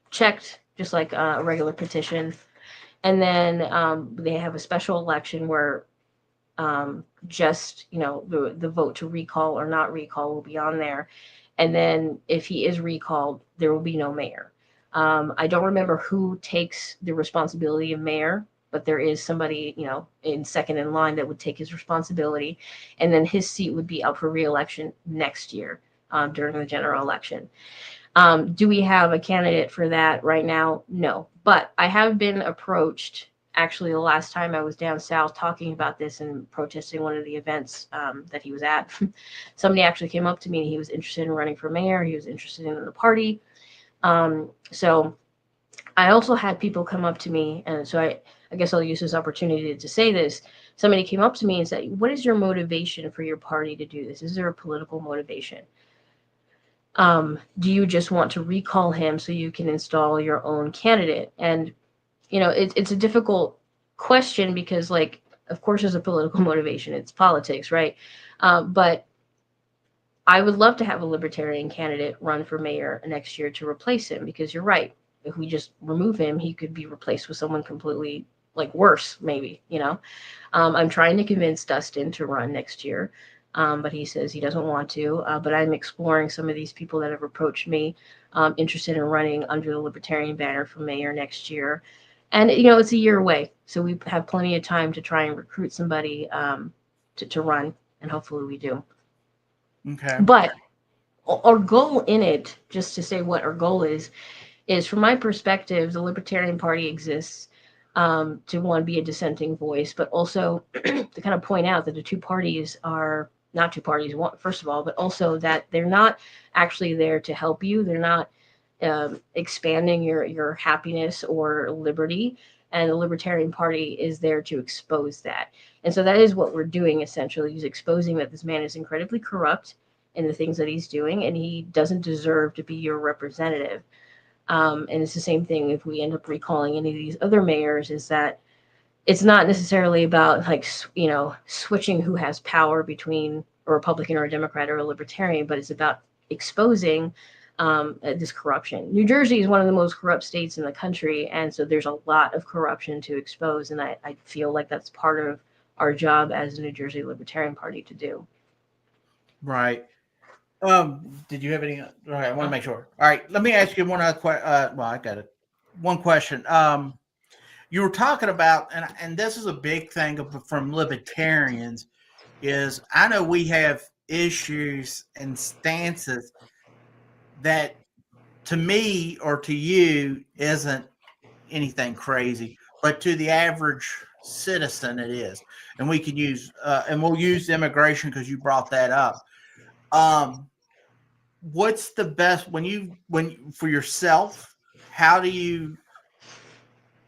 checked just like a regular petition, and then they have a special election where just the vote to recall or not recall will be on there. And then if he is recalled, there will be no mayor. I don't remember who takes the responsibility of mayor, but there is somebody in second in line that would take his responsibility, and then his seat would be up for re-election next year during the general election. Do we have a candidate for that right now? No, but I have been approached. Actually, the last time I was down south talking about this and protesting one of the events that he was at, somebody actually came up to me and he was interested in running for mayor. He was interested in the party. So I also had people come up to me, and so I guess I'll use this opportunity to say this. Somebody came up to me and said, what is your motivation for your party to do this? Is there a political motivation? Do you just want to recall him so you can install your own candidate? And it's a difficult question because, of course, there's a political motivation. It's politics, right? But I would love to have a libertarian candidate run for mayor next year to replace him, because you're right. If we just remove him, he could be replaced with someone completely worse, maybe, I'm trying to convince Dustin to run next year, but he says he doesn't want to. But I'm exploring some of these people that have approached me interested in running under the Libertarian banner for mayor next year. And, it's a year away, so we have plenty of time to try and recruit somebody to run, and hopefully we do. Okay. But our goal in it, just to say what our goal is from my perspective, the Libertarian Party exists to, one, be a dissenting voice, but also to kind of point out that the two parties are not two parties, first of all, but also that they're not actually there to help you. They're not expanding your happiness or liberty. and the Libertarian Party is there to expose that. And so that is what we're doing, essentially, is exposing that this man is incredibly corrupt in the things that he's doing, and he doesn't deserve to be your representative. And it's the same thing if we end up recalling any of these other mayors, is that it's not necessarily about, like, switching who has power between a Republican or a Democrat or a Libertarian, but it's about exposing this corruption. New Jersey is one of the most corrupt states in the country, and so there's a lot of corruption to expose, and I feel like that's part of our job as the New Jersey Libertarian Party to do. Right. Did you have any? All right, I want to make sure. All right, let me ask you one other question. Well, I got it. One question. You were talking about, and this is a big thing from libertarians, is I know we have issues and stances that to me or to you isn't anything crazy, but to the average citizen it is. And we can use, and we'll use immigration because you brought that up. What's the best when for yourself? How do you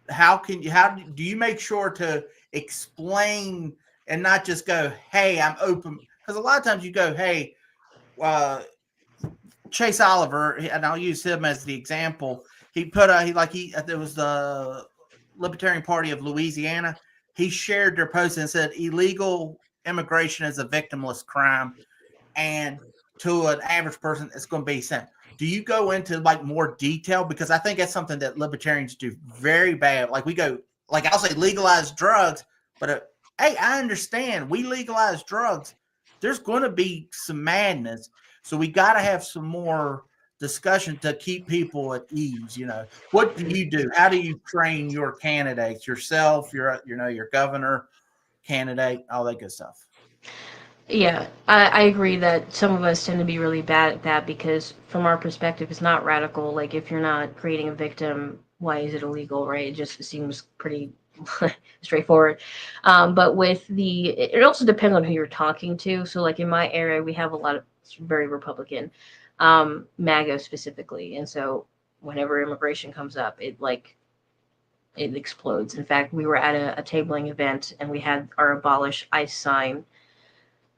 make sure to explain and not just go, "Hey, I'm open"? Because a lot of times you go, "Hey, Chase Oliver," and I'll use him as the example. There was the Libertarian Party of Louisiana. He shared their post and said illegal immigration is a victimless crime, and to an average person, it's going to be sent. Do you go into like more detail? Because I think that's something that libertarians do very bad. Like we go, like I'll say legalize drugs, but hey, I understand we legalize drugs. There's going to be some madness. So we got to have some more discussion to keep people at ease. What do you do? How do you train your candidates, yourself, your governor candidate, all that good stuff? Yeah, I agree that some of us tend to be really bad at that because from our perspective, it's not radical. Like if you're not creating a victim, why is it illegal, right? It just seems pretty straightforward. But it also depends on who you're talking to. So like in my area, we have a lot of very Republican, MAGA specifically. And so whenever immigration comes up, it explodes. In fact, we were at a tabling event and we had our abolish ICE sign.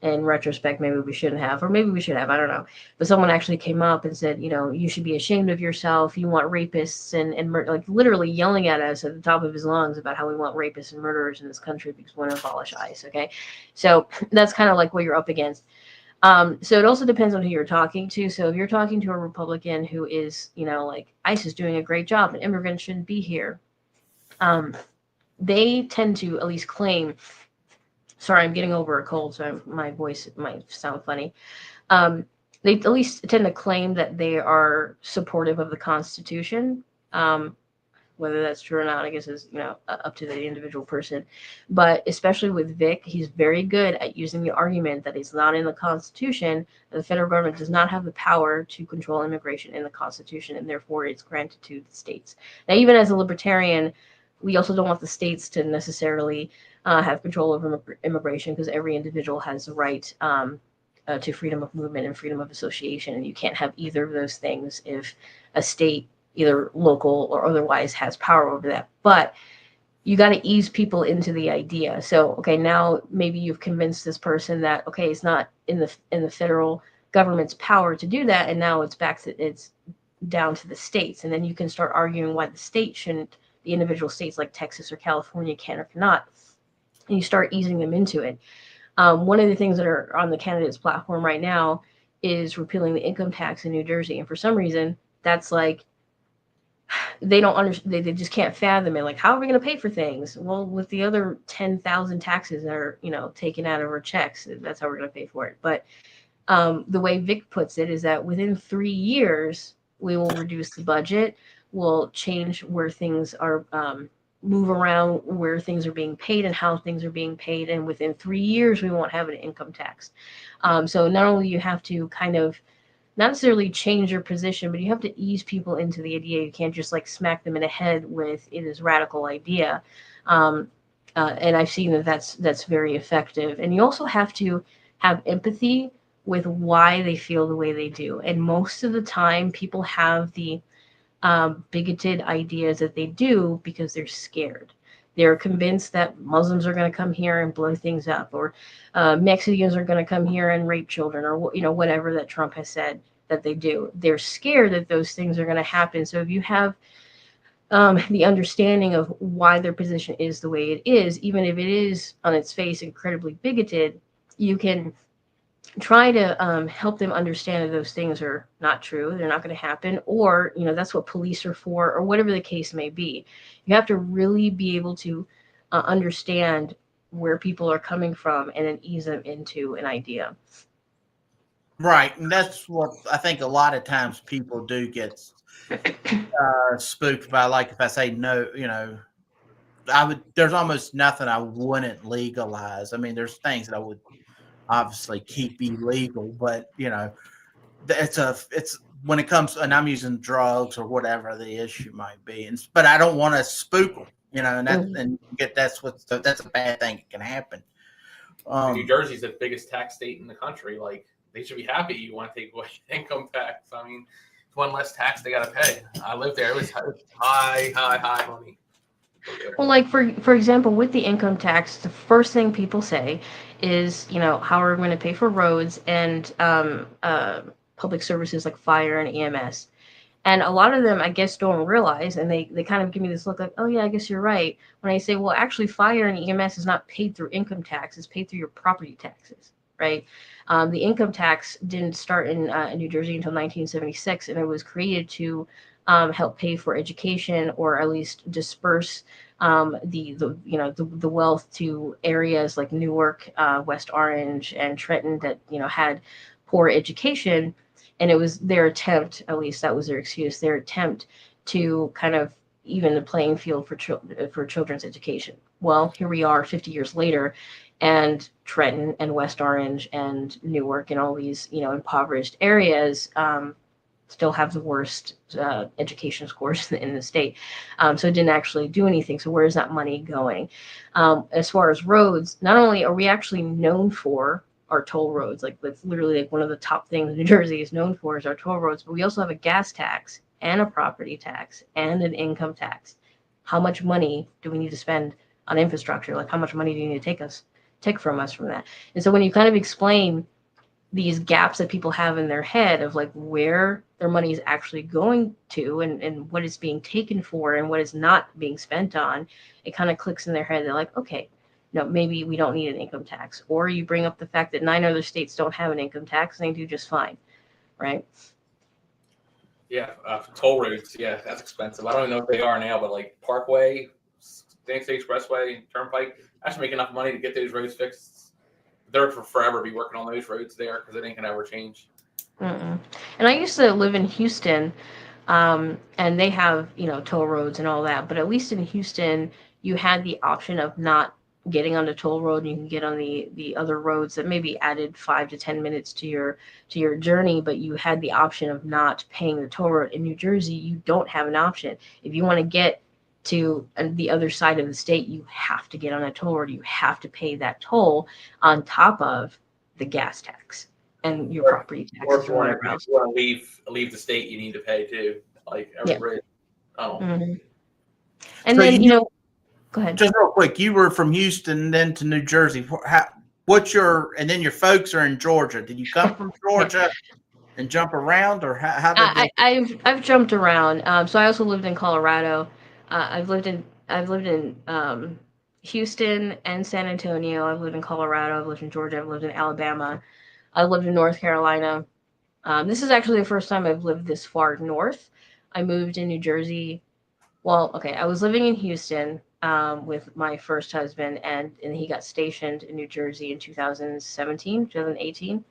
In retrospect, maybe we shouldn't have, or maybe we should have, I don't know. But someone actually came up and said, you should be ashamed of yourself. You want rapists and like literally yelling at us at the top of his lungs about how we want rapists and murderers in this country because we want to abolish ICE. Okay. So that's kind of like what you're up against. So it also depends on who you're talking to. So if you're talking to a Republican who is, like ICE is doing a great job and immigrants shouldn't be here, they tend to at least claim. Sorry, I'm getting over a cold, so my voice might sound funny. They at least tend to claim that they are supportive of the Constitution. Whether that's true or not, I guess is up to the individual person. But especially with Vic, he's very good at using the argument that it's not in the Constitution. The federal government does not have the power to control immigration in the Constitution, and therefore it's granted to the states. Now, even as a libertarian, we also don't want the states to necessarily have control over immigration because every individual has the right to freedom of movement and freedom of association. And you can't have either of those things if a state, either local or otherwise, has power over that. But you got to ease people into the idea. So, okay, now maybe you've convinced this person that, okay, it's not in the federal government's power to do that. And now it's down to the states. And then you can start arguing why the state shouldn't, the individual states like Texas or California can or cannot. And you start easing them into it. One of the things that are on the candidates' platform right now is repealing the income tax in New Jersey. And for some reason, that's like, they don't understand, they just can't fathom it. Like, how are we going to pay for things? Well, with the other 10,000 taxes that are, taken out of our checks, that's how we're going to pay for it. But the way Vic puts it is that within 3 years, we will reduce the budget, we'll change where things are, move around where things are being paid and how things are being paid. And within 3 years, we won't have an income tax. So not only you have to kind of not necessarily change your position, but you have to ease people into the idea. You can't just like smack them in the head with it is radical idea. And I've seen that's very effective. And you also have to have empathy with why they feel the way they do. And most of the time people have the bigoted ideas that they do because they're scared. They're convinced that Muslims are going to come here and blow things up, or Mexicans are going to come here and rape children, or whatever that Trump has said that they do. They're scared that those things are going to happen. So if you have the understanding of why their position is the way it is, even if it is on its face incredibly bigoted, you can try to help them understand that those things are not true, they're not going to happen, or that's what police are for, or whatever the case may be. You have to really be able to understand where people are coming from and then ease them into an idea. Right, and that's what I think a lot of times people do get spooked by. Like if I say no, there's almost nothing I wouldn't legalize. I mean, there's things that I would obviously keep illegal, but it's when it comes, and I'm using drugs or whatever the issue might be, but I don't want to spook them, and that's a bad thing that can happen. New Jersey's the biggest tax state in the country. Like, they should be happy you want to take away income tax. I mean, it's one less tax they got to pay. I lived there; it was high money. Well, like for example, with the income tax, the first thing people say is, how are we going to pay for roads and public services like fire and EMS? And a lot of them, I guess, don't realize, and they kind of give me this look like, oh yeah, I guess you're right. When I say, well, actually, fire and EMS is not paid through income tax; it's paid through your property taxes, right? The income tax didn't start in New Jersey until 1976, and it was created to help pay for education, or at least disperse the wealth to areas like Newark, West Orange, and Trenton that had poor education. And it was their attempt, at least that was their excuse, their attempt to kind of even the playing field for children's education. Well, here we are 50 years later, and Trenton and West Orange and Newark and all these impoverished areas still have the worst education scores in the state. So it didn't actually do anything. So where is that money going? As far as roads, not only are we actually known for our toll roads, like that's literally like one of the top things New Jersey is known for is our toll roads, but we also have a gas tax and a property tax and an income tax. How much money do we need to spend on infrastructure? Like, how much money do you need to take from us from that? And so when you kind of explain these gaps that people have in their head of like where their money is actually going to and what it's being taken for and what is not being spent on, it kind of clicks in their head. They're like, okay, no, maybe we don't need an income tax. Or you bring up the fact that 9 other states don't have an income tax and they do just fine, right? Yeah, toll roads, yeah, that's expensive. I don't even know if they are now, but like Parkway, State Expressway, Turnpike, I should make enough money to get those roads fixed. They're for forever be working on those roads there because it ain't gonna ever change. Mm-mm. And I used to live in Houston, and they have toll roads and all that. But at least in Houston, you had the option of not getting on the toll road, and you can get on the other roads that maybe added 5 to 10 minutes to your journey. But you had the option of not paying the toll road. In New Jersey, you don't have an option. If you want to get to the other side of the state, you have to get on a toll road. You have to pay that toll on top of the gas tax and your property taxes. Or if you want to leave the state, you need to pay too. Like every bridge. Oh. Mm-hmm. And so then go ahead. Just real quick, you were from Houston, then to New Jersey. And then your folks are in Georgia. Did you come from Georgia and jump around, or how did I've jumped around. So I also lived in Colorado. I've lived in Houston and San Antonio. I've lived in Colorado. I've lived in Georgia. I've lived in Alabama. I've lived in North Carolina. This is actually the first time I've lived this far north. I moved in New Jersey. Well, okay, I was living in Houston with my first husband, and he got stationed in New Jersey in 2017, 2018.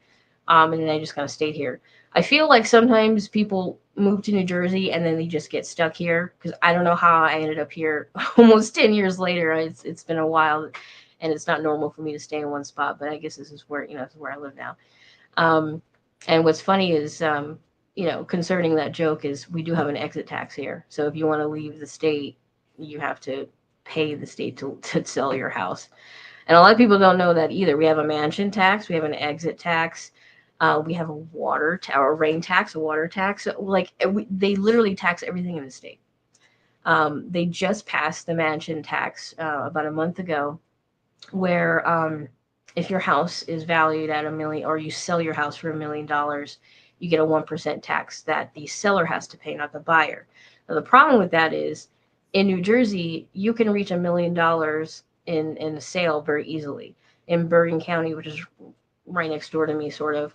And then I just kind of stayed here. I feel like sometimes people move to New Jersey and then they just get stuck here, because I don't know how I ended up here almost 10 years later. It's been a while, and it's not normal for me to stay in one spot, but I guess this is where, this is where I live now. And what's funny is, concerning that joke is we do have an exit tax here. So if you want to leave the state, you have to pay the state to sell your house. And a lot of people don't know that either. We have a mansion tax. We have an exit tax. We have a a rain tax, a water tax. Like they literally tax everything in the state. They just passed the mansion tax about a month ago, where if your house is valued at $1 million, or you sell your house for $1 million, you get a 1% tax that the seller has to pay, not the buyer. Now, the problem with that is in New Jersey, you can reach $1 million in a sale very easily. In Bergen County, which is right next door to me, sort of,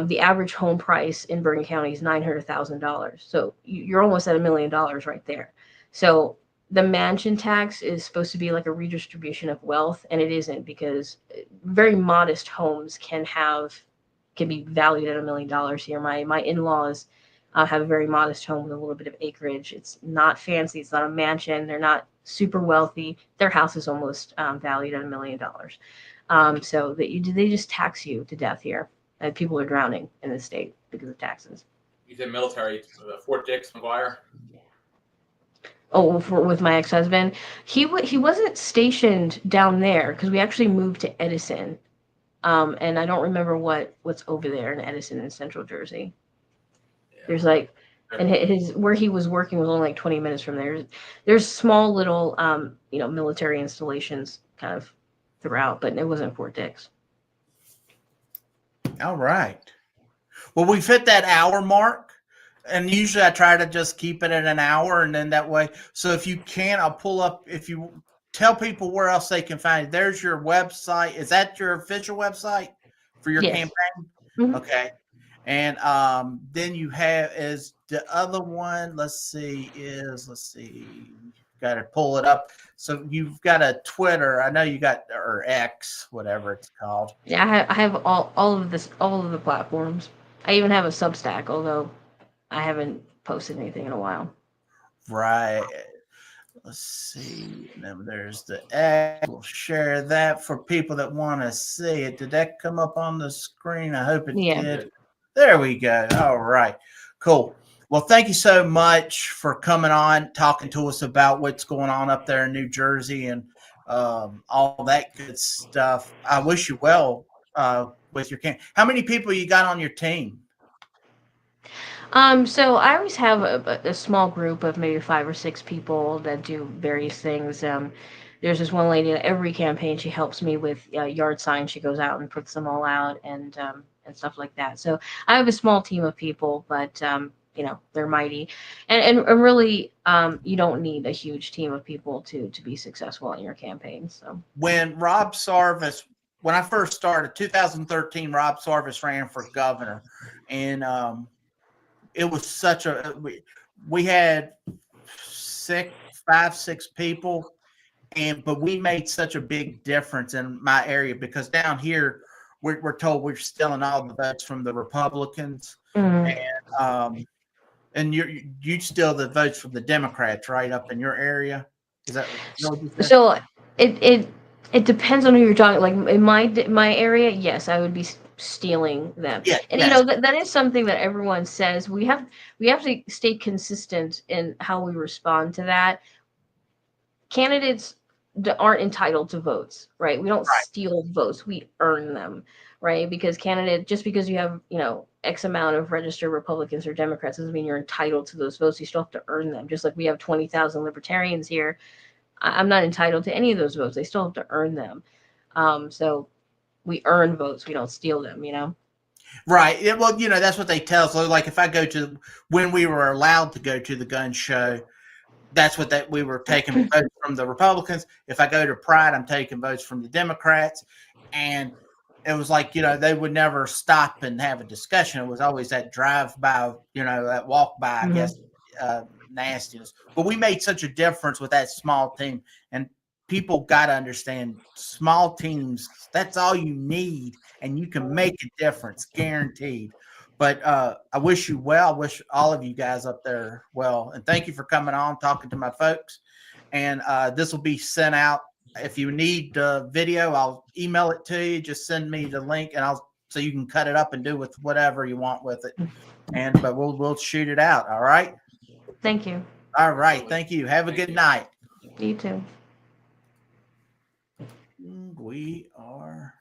the average home price in Bergen County is $900,000. So you're almost at $1 million right there. So the mansion tax is supposed to be like a redistribution of wealth, and it isn't, because very modest homes can be valued at $1 million here. My in-laws have a very modest home with a little bit of acreage. It's not fancy. It's not a mansion. They're not super wealthy. Their house is almost valued at $1 million. So they just tax you to death here. And people are drowning in the state because of taxes. You said military, Fort Dix, McGuire. Oh, with my ex-husband, he wasn't stationed down there because we actually moved to Edison, and I don't remember what's over there in Edison in Central Jersey. Yeah. There's like, and his where he was working was only like 20 minutes from there. There's small little military installations kind of throughout, but it wasn't Fort Dix. All right. Well, we've hit that hour mark, and usually I try to just keep it at an hour, and then that way. So if you can, I'll pull up. If you tell people where else they can find it. There's your website. Is that your official website for your campaign? Mm-hmm. Okay. And then you have is the other one. Let's see. Got to pull it up. So you've got a Twitter. I know you got, or X, whatever it's called. Yeah, I have all of the platforms. I even have a Substack, although I haven't posted anything in a while. Right. Let's see. Now there's the X. We'll share that for people that want to see it. Did that come up on the screen? I hope it did. There we go. All right. Cool. Well, thank you so much for coming on, talking to us about what's going on up there in New Jersey and all that good stuff. I wish you well with your campaign. How many people you got on your team? So I always have a small group of maybe 5 or 6 people that do various things. There's this one lady at every campaign. She helps me with yard signs. She goes out and puts them all out and stuff like that. So I have a small team of people, but they're mighty, and really, you don't need a huge team of people to be successful in your campaign. So when I first started, 2013, Rob Sarvis ran for governor, and it was we had 5, 6 people, but we made such a big difference in my area because down here we're told we're stealing all the votes from the Republicans, and you steal the votes from the Democrats, right, up in your area? Is that so? It depends on who you're talking. Like in my area, yes, I would be stealing them. Yeah, and that is something that everyone says. We have to stay consistent in how we respond to that. Candidates aren't entitled to votes, right? We don't steal votes; we earn them, right? Because just because you have X amount of registered Republicans or Democrats doesn't mean you're entitled to those votes. You still have to earn them. Just like we have 20,000 libertarians here, I'm not entitled to any of those votes. I still have to earn them. So we earn votes. We don't steal them, Right. Yeah, well, that's what they tell us. Like if I go when we were allowed to go to the gun show, that's what we were taking votes from the Republicans. If I go to Pride, I'm taking votes from the Democrats. And it was like, they would never stop and have a discussion. It was always that drive-by, that walk-by, I guess, nastiness. But we made such a difference with that small team. And people got to understand small teams, that's all you need. And you can make a difference, guaranteed. But I wish you well. I wish all of you guys up there well. And thank you for coming on, talking to my folks. And this will be sent out. If you need the video, I'll email it to you. Just send me the link, and so you can cut it up and do with whatever you want with it. But we'll shoot it out. All right. Thank you. All right. Thank you. Have a good night. You too. We are.